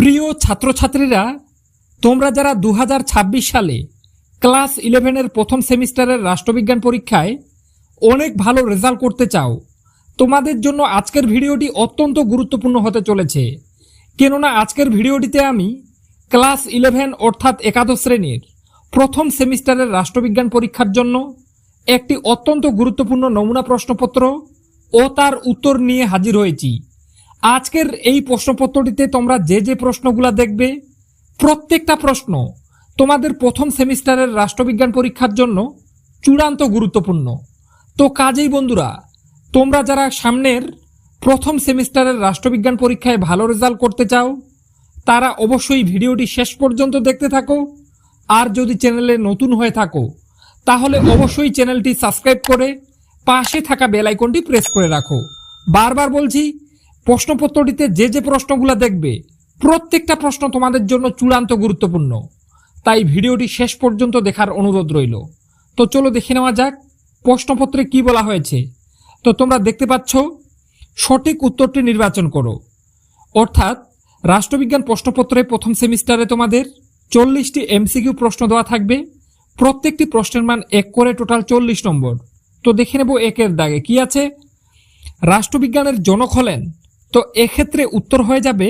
প্রিয় ছাত্রছাত্রীরা, তোমরা যারা 2026 সালে ক্লাস 11-এর প্রথম সেমিস্টারের রাষ্ট্রবিজ্ঞান পরীক্ষায় অনেক ভালো রেজাল্ট করতে চাও, তোমাদের জন্য আজকের ভিডিওটি অত্যন্ত গুরুত্বপূর্ণ হতে চলেছে। কেননা আজকের ভিডিওটিতে আমি ক্লাস 11 অর্থাৎ একাদশ শ্রেণীর প্রথম সেমিস্টারের রাষ্ট্রবিজ্ঞান পরীক্ষার জন্য একটি অত্যন্ত গুরুত্বপূর্ণ নমুনা প্রশ্নপত্র ও তার উত্তর নিয়ে হাজির হয়েছি। আজকের এই প্রশ্নপত্রটিতে তোমরা যে প্রশ্নগুলো দেখবে, প্রত্যেকটা প্রশ্ন তোমাদের প্রথম সেমিস্টারের রাষ্ট্রবিজ্ঞান পরীক্ষার জন্য চূড়ান্ত গুরুত্বপূর্ণ। তো কাজেই বন্ধুরা, তোমরা যারা সামনের প্রথম সেমিস্টারের রাষ্ট্রবিজ্ঞান পরীক্ষায় ভালো রেজাল্ট করতে চাও, তারা অবশ্যই ভিডিওটি শেষ পর্যন্ত দেখতে থাকো। আর যদি চ্যানেলে নতুন হয়ে থাকো, তাহলে অবশ্যই চ্যানেলটি সাবস্ক্রাইব করে পাশে থাকা বেল আইকনটি প্রেস করে রাখো। বারবার বলছি, প্রশ্নপত্রটিতে যে প্রশ্নগুলো দেখবে, প্রত্যেকটা প্রশ্ন তোমাদের জন্য চূড়ান্ত গুরুত্বপূর্ণ। তাই ভিডিওটি শেষ পর্যন্ত দেখার অনুরোধ রইল। তো চলো দেখে নেওয়া যাক প্রশ্নপত্রে কি বলা হয়েছে। তো তোমরা দেখতে পাচ্ছ, সঠিক উত্তরটি নির্বাচন করো। অর্থাৎ রাষ্ট্রবিজ্ঞান প্রশ্নপত্রে প্রথম সেমিস্টারে তোমাদের 40টি এমসিকিউ প্রশ্ন দেওয়া থাকবে। প্রত্যেকটি প্রশ্নের মান 1 করে, টোটাল 40 নম্বর। তো দেখে নেব 1-এর দাগে কি আছে। রাষ্ট্রবিজ্ঞানের জনক হলেন, তো এক্ষেত্রে উত্তর হয়ে যাবে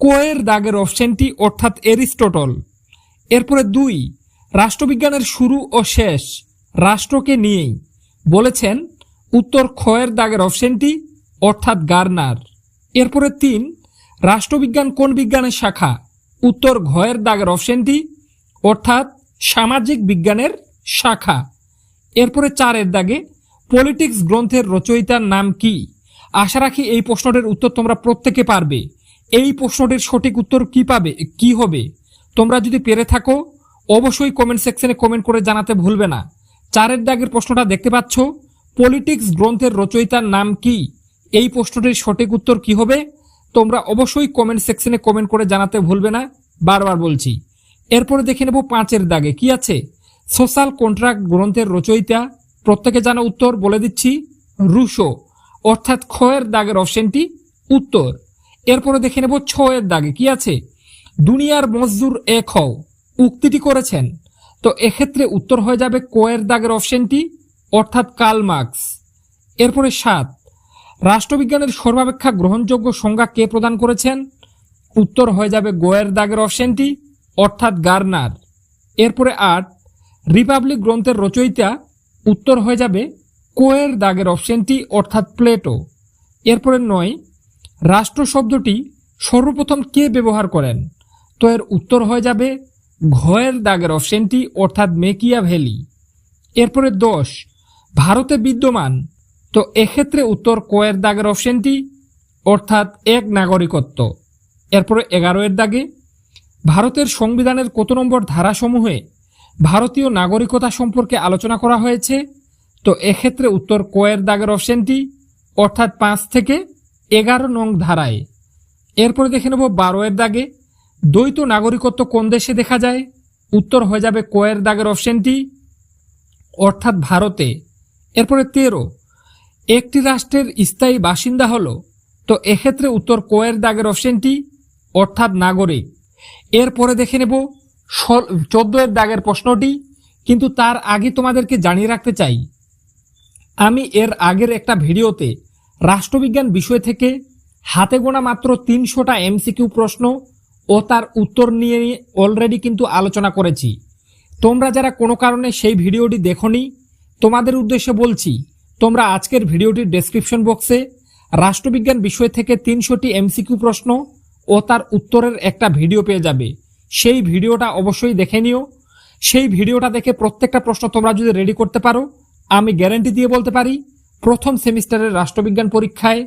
ক-এর দাগের অপশনটি, অর্থাৎ এরিস্টটল। এরপরে 2, রাষ্ট্রবিজ্ঞানের শুরু ও শেষ রাষ্ট্রকে নিয়েই বলেছেন, উত্তর খ-এর দাগের অপশনটি, অর্থাৎ গার্নার। এরপরে 3, রাষ্ট্রবিজ্ঞান কোন বিজ্ঞানের শাখা, উত্তর ঘ-এর দাগের অপশনটি, অর্থাৎ সামাজিক বিজ্ঞানের শাখা। এরপরে 4-এর দাগে পলিটিক্স গ্রন্থের রচয়িতার নাম কি। আশা রাখি এই প্রশ্নটির উত্তর তোমরা প্রত্যেকে পারবে। এই প্রশ্নটির সঠিক উত্তর কি হবে তোমরা যদি পেরে থাকো, অবশ্যই কমেন্ট সেকশনে কমেন্ট করে জানাতে ভুলবে না। 4-এর দাগের প্রশ্নটা দেখতে পাচ্ছ, পলিটিক্স গ্রন্থের রচয়িতার নাম কি। এই প্রশ্নটির সঠিক উত্তর কি হবে তোমরা অবশ্যই কমেন্ট সেকশনে কমেন্ট করে জানাতে ভুলবে না, বারবার বলছি। এরপরে দেখে নেব 5-এর দাগে কি আছে। সোশ্যাল কন্ট্রাক্ট গ্রন্থের রচয়িতা, প্রত্যেকে জানা উত্তর বলে দিচ্ছি, রুশো, অর্থাৎ খ-এর দাগের অপশনটি উত্তর। এরপরে দেখে নেব 6-এর দাগে কি আছে। দুনিয়ার মজদুর এক হও উক্তিটি করেছেন, তো এক্ষেত্রে উত্তর হয়ে যাবে ক-এর দাগের অপশনটি, অর্থাৎ কার্ল মার্কস। এরপরে 7, রাষ্ট্রবিজ্ঞানের সর্বাপেক্ষা গ্রহণযোগ্য সংজ্ঞা কে প্রদান করেছেন, উত্তর হয়ে যাবে গ-এর দাগের অপশনটি, অর্থাৎ গার্নার। এরপরে 8, রিপাবলিক গ্রন্থের রচয়িতা, উত্তর হয়ে যাবে ক-এর দাগের অপশনটি, অর্থাৎ প্লেটো। এরপরে 9, রাষ্ট্র শব্দটি সর্বপ্রথম কে ব্যবহার করেন, তো এর উত্তর হয়ে যাবে ঘ-এর দাগের অপশনটি, অর্থাৎ মেকিয়াভেলি। এরপরে 10, ভারতে বিদ্যমান, তো এক্ষেত্রে উত্তর ক-এর দাগের অপশনটি, অর্থাৎ এক নাগরিকত্ব। এরপরে 11-এর দাগে, ভারতের সংবিধানের কত নম্বর ধারাসমূহে ভারতীয় নাগরিকতা সম্পর্কে আলোচনা করা হয়েছে, তো এক্ষেত্রে উত্তর ক-এর দাগের অপশনটি, অর্থাৎ 5 থেকে 11 নং ধারায়। এরপরে দেখে নেব 12-এর দাগে, দ্বৈত নাগরিকত্ব কোন দেশে দেখা যায়, উত্তর হয়ে যাবে ক-এর দাগের অপশনটি, অর্থাৎ ভারতে। এরপরে 13, একটি রাষ্ট্রের স্থায়ী বাসিন্দা হলো, তো এক্ষেত্রে উত্তর ক-এর দাগের অপশনটি, অর্থাৎ নাগরিক। এরপরে দেখে নেব 14-এর দাগের প্রশ্নটি, কিন্তু তার আগে তোমাদেরকে জানিয়ে রাখতে চাই, আমি এর আগের একটা ভিডিওতে রাষ্ট্রবিজ্ঞান বিষয় থেকে হাতে গোনা মাত্র 300টা এমসিকিউ প্রশ্ন ও তার উত্তর নিয়ে অলরেডি কিন্তু আলোচনা করেছি। তোমরা যারা কোনো কারণে সেই ভিডিওটি দেখোনি, তোমাদের উদ্দেশ্যে বলছি, তোমরা আজকের ভিডিওটির ডেসক্রিপশন বক্সে রাষ্ট্রবিজ্ঞান বিষয় থেকে 300টি এমসিকিউ প্রশ্ন ও তার উত্তরের একটা ভিডিও পেয়ে যাবে। সেই ভিডিওটা অবশ্যই দেখে নিও। সেই ভিডিওটা দেখে প্রত্যেকটা প্রশ্ন তোমরা যদি রেডি করতে পারো, আমি গ্যারান্টি দিয়ে বলতে পারি, প্রথম সেমিস্টারের রাষ্ট্রবিজ্ঞান পরীক্ষায়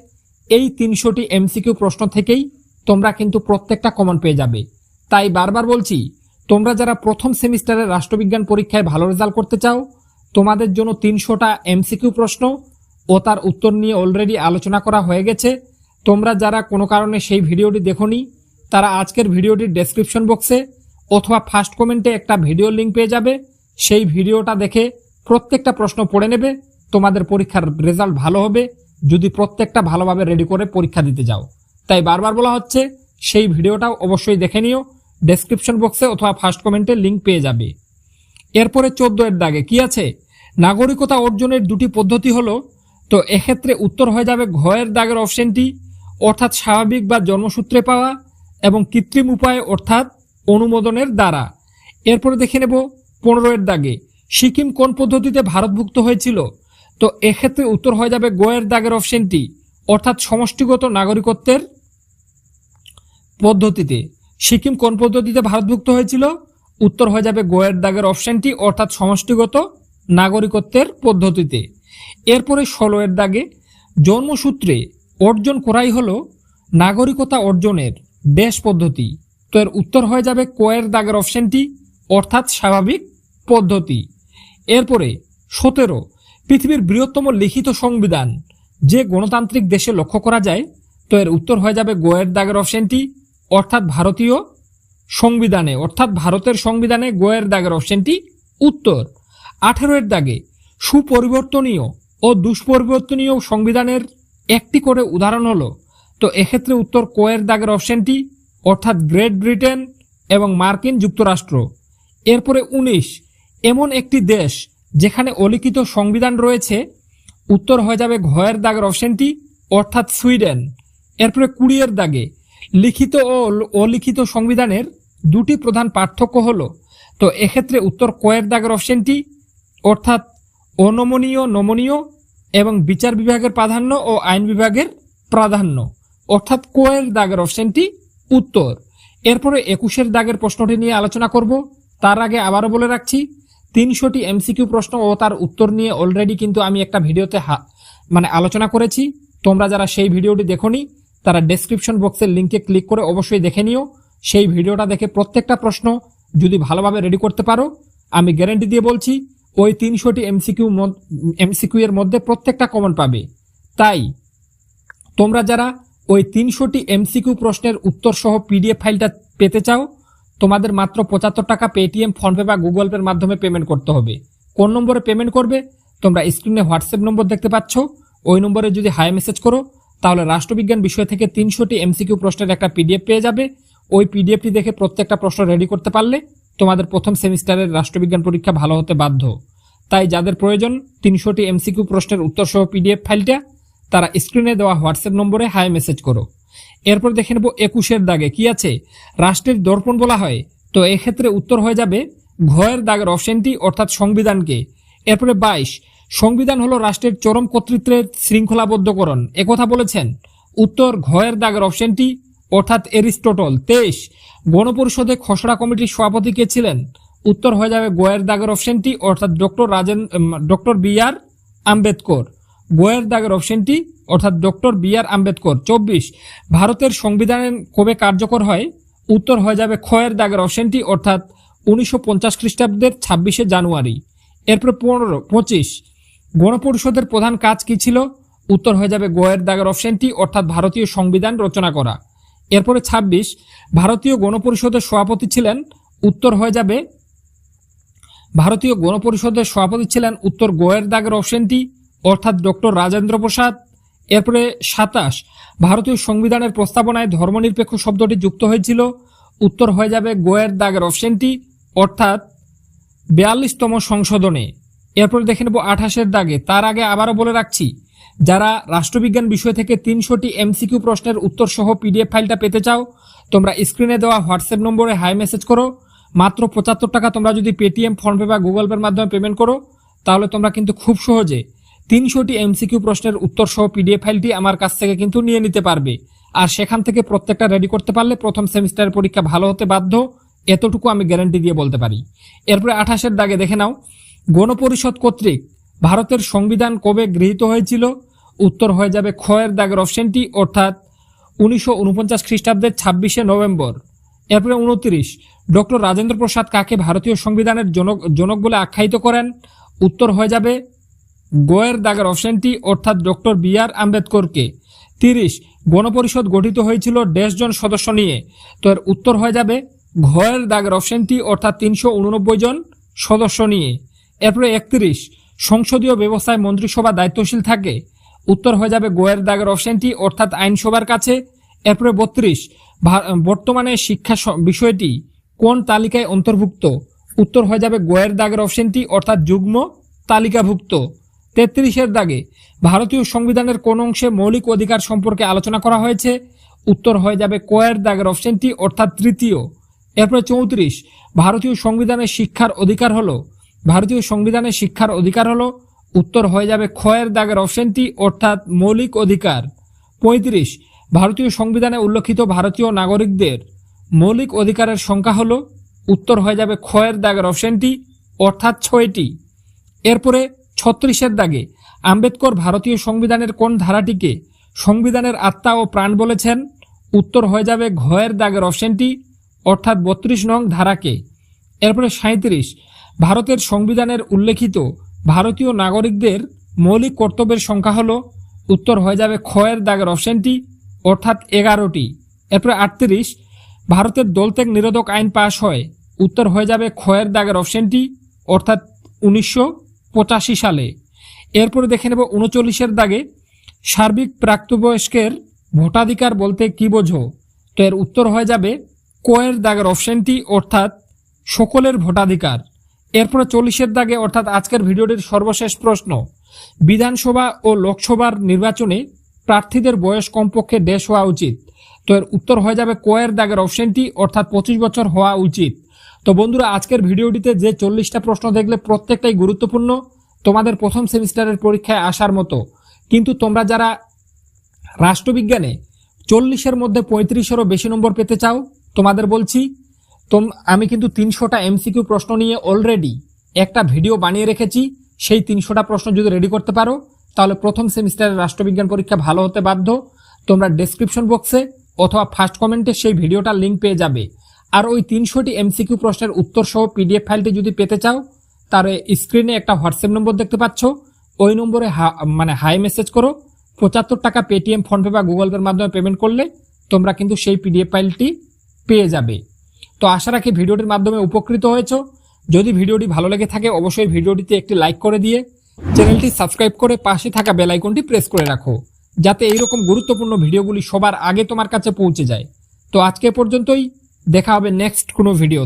এই 300টি এমসিকিউ প্রশ্ন থেকেই তোমরা কিন্তু প্রত্যেকটা কমন পেয়ে যাবে। তাই বারবার বলছি, তোমরা যারা প্রথম সেমিস্টারের রাষ্ট্রবিজ্ঞান পরীক্ষায় ভালো রেজাল্ট করতে চাও, তোমাদের জন্য 300টা এমসিকিউ প্রশ্ন ও তার উত্তর নিয়ে অলরেডি আলোচনা করা হয়ে গেছে। তোমরা যারা কোনো কারণে সেই ভিডিওটি দেখোনি, তারা আজকের ভিডিওটির ডেসক্রিপশন বক্সে অথবা ফার্স্ট কমেন্টে একটা ভিডিও লিঙ্ক পেয়ে যাবে। সেই ভিডিওটা দেখে প্রত্যেকটা প্রশ্ন পড়ে নেবে, তোমাদের পরীক্ষার রেজাল্ট ভালো হবে যদি প্রত্যেকটা ভালোভাবে রেডি করে পরীক্ষা দিতে যাও। তাই বারবার বলা হচ্ছে, সেই ভিডিওটাও অবশ্যই দেখে নিও, ডেসক্রিপশন বক্সে অথবা ফার্স্ট কমেন্টে লিঙ্ক পেয়ে যাবে। এরপরে 14 এর দাগে কি আছে, নাগরিকতা অর্জনের দুটি পদ্ধতি হলো, তো এক্ষেত্রে উত্তর হয়ে যাবে ঘ এর দাগের অপশনটি, অর্থাৎ স্বাভাবিক বা জন্মসূত্রে পাওয়া এবং কৃত্রিম উপায়ে অর্থাৎ অনুমোদনের দ্বারা। এরপরে দেখে নেব 15 এর দাগে সিকিম কোন পদ্ধতিতে ভারতভুক্ত হয়েছিল, তো এক্ষেত্রে উত্তর হয়ে যাবে গ এর দাগের অপশনটি, অর্থাৎ সমষ্টিগত নাগরিকত্বের পদ্ধতিতে। সিকিম কোন পদ্ধতিতে ভারতভুক্ত হয়েছিল, উত্তর হয়ে যাবে গ এর দাগের অপশনটি, অর্থাৎ সমষ্টিগত নাগরিকত্বের পদ্ধতিতে। এরপরে 16 এর দাগে জন্মসূত্রে অর্জন করাই হলো নাগরিকতা অর্জনের দেশ পদ্ধতি, তো এর উত্তর হয়ে যাবে ক এর দাগের অপশনটি, অর্থাৎ স্বাভাবিক পদ্ধতি। এরপরে 17 পৃথিবীর বৃহত্তম লিখিত সংবিধান যে গণতান্ত্রিক দেশে লক্ষ্য করা যায়, তো এর উত্তর হয়ে যাবে গ এর দাগের অপশনটি, অর্থাৎ ভারতীয় সংবিধানে, অর্থাৎ ভারতের সংবিধানে গ এর দাগের অপশনটি উত্তর। 18 এর দাগে সুপরিবর্তনীয় ও দুষ্পরিবর্তনীয় সংবিধানের একটি করে উদাহরণ হলো, তো এক্ষেত্রে উত্তর ক এর দাগের অপশনটি, অর্থাৎ গ্রেট ব্রিটেন এবং মার্কিন যুক্তরাষ্ট্র। এরপরে 19 এমন একটি দেশ যেখানে অলিখিত সংবিধান রয়েছে, উত্তর হয়ে যাবে ঘ এর দাগের অপশনটি, অর্থাৎ সুইডেন। এরপরে 20 এর দাগে লিখিত ও অলিখিত সংবিধানের দুটি প্রধান পার্থক্য হলো, তো এক্ষেত্রে উত্তর ক এর দাগের অপশনটি, অর্থাৎ অনমনীয় নমনীয় এবং বিচার বিভাগের প্রাধান্য ও আইন বিভাগের প্রাধান্য, অর্থাৎ ক এর দাগের অপশনটি উত্তর। এরপরে 21 এর দাগের প্রশ্নটি নিয়ে আলোচনা করব। তার আগে আবারও বলে রাখছি, 300টি এমসিকিউ প্রশ্ন ও তার উত্তর নিয়ে অলরেডি কিন্তু আমি একটা ভিডিওতে আলোচনা করেছি। তোমরা যারা সেই ভিডিওটি দেখোনি তারা ডেসক্রিপশন বক্সের লিঙ্কে ক্লিক করে অবশ্যই দেখে নিও। সেই ভিডিওটা দেখে প্রত্যেকটা প্রশ্ন যদি ভালোভাবে রেডি করতে পারো, আমি গ্যারান্টি দিয়ে বলছি ওই 300টি এমসিকিউ এর মধ্যে প্রত্যেকটা কমন পাবে। তাই তোমরা যারা ওই 300টি এমসিকিউ প্রশ্নের উত্তর সহ পিডিএফ ফাইলটা পেতে চাও, তোমাদের মাত্র 75 টাকা পেটিএম, ফোনপে বা গুগল পের মাধ্যমে পেমেন্ট করতে হবে। কোন নম্বরে পেমেন্ট করবে, তোমরা স্ক্রিনে হোয়াটসঅ্যাপ নম্বর দেখতে পাচ্ছ, ওই নম্বরে যদি হাই মেসেজ করো তাহলে রাষ্ট্রবিজ্ঞান বিষয় থেকে 300টি এমসিকিউ প্রশ্নের একটা পিডিএফ পেয়ে যাবে। ওই পিডিএফটি দেখে প্রত্যেকটা প্রশ্ন রেডি করতে পারলে তোমাদের প্রথম সেমিস্টারের রাষ্ট্রবিজ্ঞান পরীক্ষা ভালো হতে বাধ্য। তাই যাদের প্রয়োজন 300টি এমসিকিউ প্রশ্নের উত্তর সহ পিডিএফ ফাইলটা, তারা স্ক্রিনে দেওয়া হোয়াটসঅ্যাপ নম্বরে হাই মেসেজ করো। এরপর দেখে নেব 21 এর দাগে কি আছে, রাষ্ট্রের দর্পণ বলা হয়, তো এক্ষেত্রে উত্তর হয়ে যাবে ঘ এর দাগের অপশনটি, অর্থাৎ সংবিধানকে। এরপরে 22 সংবিধান হলো রাষ্ট্রের চরম কর্তৃত্বের শৃঙ্খলাবদ্ধকরণ, একথা বলেছেন, উত্তর ঘ এর দাগের অপশনটি, অর্থাৎ এরিস্টটল। 23 গণপরিষদে খসড়া কমিটির সভাপতি কে ছিলেন, উত্তর হয়ে যাবে গ এর দাগের অপশনটি, অর্থাৎ ডক্টর বি আর আম্বেদকর। গ এর দাগের অপশনটি, অর্থাৎ ডক্টর বি আর আম্বেদকর। 24 ভারতের সংবিধান কবে কার্যকর হয়, উত্তর হয়ে যাবে খ এর দাগের অপশনটি, অর্থাৎ 1950 খ্রিস্টাব্দের 26শে জানুয়ারি। এরপরে 25 গণপরিষদের প্রধান কাজ কি ছিল, উত্তর হয়ে যাবে গ এর দাগের অপশনটি, অর্থাৎ ভারতীয় সংবিধান রচনা করা। এরপরে 26 ভারতীয় গণপরিষদের সভাপতি ছিলেন, উত্তর হয়ে যাবে ভারতীয় গণপরিষদের সভাপতি ছিলেন, উত্তর গ এর দাগের অপশনটি, অর্থাৎ ডক্টর রাজেন্দ্র প্রসাদ। এরপরে 27 ভারতীয় সংবিধানের প্রস্তাবনায় ধর্মনিরপেক্ষ শব্দটি যুক্ত হয়েছিল, উত্তর হয়ে যাবে গ এর দাগের অপশনটি, অর্থাৎ 42তম সংশোধনে। এরপরে দেখে নেব 28 এর দাগে। তার আগে আবারও বলে রাখছি, যারা রাষ্ট্রবিজ্ঞান বিষয় থেকে 300টি এমসিকিউ প্রশ্নের উত্তর সহ পিডিএফ ফাইলটা পেতে চাও, তোমরা স্ক্রিনে দেওয়া হোয়াটসঅ্যাপ নম্বরে হাই মেসেজ করো। মাত্র 75 টাকা তোমরা যদি পেটিএম, ফোনপে বা গুগল পের মাধ্যমে পেমেন্ট করো, তাহলে তোমরা কিন্তু খুব সহজে 300টি এমসিকিউ প্রশ্নের উত্তর সহ পিডিএফ ফাইলটি আমার কাছ থেকে কিন্তু নিয়ে নিতে পারবে। আর সেখান থেকে প্রত্যেকটা রেডি করতে পারলে প্রথম সেমিস্টারের পরীক্ষা ভালো হতে বাধ্য, এতটুকু আমি গ্যারান্টি দিয়ে বলতে পারি। এরপরে 28 এর দাগে দেখে নাও, গণপরিষদ কর্তৃক ভারতের সংবিধান কবে গৃহীত হয়েছিল, উত্তর হয়ে যাবে খ এর দাগের অপশনটি, অর্থাৎ 1949 খ্রিস্টাব্দের 26শে নভেম্বর। এরপরে 29 ডক্টর রাজেন্দ্র প্রসাদ কাকে ভারতীয় সংবিধানের জনক বলে আখ্যায়িত করেন, উত্তর হয়ে যাবে গ এর দাগের অপশনটি, অর্থাৎ ডক্টর বি আর আম্বেদকরকে। 30 গণপরিষদ গঠিত হয়েছিল 1.5 জন সদস্য নিয়ে, তো এর উত্তর হয়ে যাবে ঘ এর দাগের অপশনটি, অর্থাৎ 389 জন সদস্য নিয়ে। এরপরে 31 সংসদীয় ব্যবস্থায় মন্ত্রিসভা দায়িত্বশীল থাকে, উত্তর হয়ে যাবে গ এর দাগের অপশনটি, অর্থাৎ আইনসভার কাছে। এরপরে 32 বর্তমানে শিক্ষা বিষয়টি কোন তালিকায় অন্তর্ভুক্ত? উত্তর হয়ে যাবে গয়ের দাগের অপশনটি, অর্থাৎ যুগ্ম তালিকাভুক্ত। 33-এর দাগে ভারতীয় সংবিধানের কোন অংশে মৌলিক অধিকার সম্পর্কে আলোচনা করা হয়েছে? উত্তর হয়ে যাবে কয়ের দাগের অপশনটি, অর্থাৎ তৃতীয়। এরপরে 34, ভারতীয় সংবিধানের শিক্ষার অধিকার হলো? ভারতীয় সংবিধানের শিক্ষার অধিকার হলো? উত্তর হয়ে যাবে খয়ের দাগের অপশনটি, অর্থাৎ মৌলিক অধিকার। 35, ভারতীয় সংবিধানে উল্লেখিত ভারতীয় নাগরিকদের মৌলিক অধিকারের সংখ্যা হলো? উত্তর হয়ে যাবে খয়ের দাগের অপশনটি, অর্থাৎ 6টি। এরপরে 36-এর দাগে আম্বেদকর ভারতীয় সংবিধানের কোন ধারাটিকে সংবিধানের আত্মা ও প্রাণ বলেছেন? উত্তর হয়ে যাবে ঘয়ের দাগের অপশনটি, অর্থাৎ 32 নং ধারাকে। এরপরে 37, ভারতের সংবিধানের উল্লেখিত ভারতীয় নাগরিকদের মৌলিক কর্তব্যের সংখ্যা হলো? উত্তর হয়ে যাবে খয়ের দাগের অপশনটি, অর্থাৎ 11টি। এরপরে 38, ভারতের দলত্যাগ নিরোধক আইন পাশ হয়? উত্তর হয়ে যাবে খয়ের দাগের অপশনটি, অর্থাৎ 1985 সালে। এরপরে দেখে নেব 39-এর দাগে সার্বিক প্রাপ্তবয়স্কের ভোটাধিকার বলতে কি বোঝো? তো এর উত্তর হয়ে যাবে কয়ের দাগের অপশনটি, অর্থাৎ সকলের ভোটাধিকার। এরপরে 40-এর দাগে, অর্থাৎ আজকের ভিডিওটির সর্বশেষ প্রশ্ন, বিধানসভা ও লোকসভার নির্বাচনে প্রার্থীদের বয়স কমপক্ষে দেশ হওয়া উচিত? তো এর উত্তর হয়ে যাবে কয়ের দাগের অপশনটি, অর্থাৎ 25 বছর হওয়া উচিত। তো বন্ধুরা, আজকের ভিডিওটিতে যে 40টা প্রশ্ন দেখলে প্রত্যেকটাই গুরুত্বপূর্ণ, তোমাদের প্রথম সেমিস্টারের পরীক্ষায় আসার মতো। কিন্তু তোমরা যারা রাষ্ট্রবিজ্ঞানে 40-এর মধ্যে 35-এরও বেশি নম্বর পেতে চাও, তোমাদের বলছি আমি কিন্তু 300টা এমসিকিউ প্রশ্ন নিয়ে অলরেডি একটা ভিডিও বানিয়ে রেখেছি। সেই 300টা প্রশ্ন যদি রেডি করতে পারো তাহলে প্রথম সেমিস্টারের রাষ্ট্রবিজ্ঞান পরীক্ষা ভালো হতে বাধ্য। তোমরা ডেসক্রিপশন বক্সে অথবা ফার্স্ট কমেন্টে সেই ভিডিওটার লিঙ্ক পেয়ে যাবে। আর ওই 300টি এমসিকিউ প্রশ্নের উত্তর সহ পিডিএফ ফাইলটি যদি পেতে চাও তাহলে স্ক্রিনে একটা হোয়াটসঅ্যাপ নম্বর দেখতে পাচ্ছ, ওই নম্বরে হাই মেসেজ করো। 75 টাকা পেটিএম, ফোনপে বা গুগল পের মাধ্যমে পেমেন্ট করলে তোমরা কিন্তু সেই পিডিএফ ফাইলটি পেয়ে যাবে। তো আশা রাখি ভিডিওটির মাধ্যমে উপকৃত হয়েছো। যদি ভিডিওটি ভালো লেগে থাকে অবশ্যই ভিডিওটিতে একটি লাইক করে দিয়ে চ্যানেলটি সাবস্ক্রাইব করে পাশে থাকা বেল আইকনটি প্রেস করে রাখো, যাতে এইরকম গুরুত্বপূর্ণ ভিডিওগুলি সবার আগে তোমার কাছে পৌঁছে যায়। তো আজকে পর্যন্তই, দেখা হবে নেক্সট কোনো ভিডিও।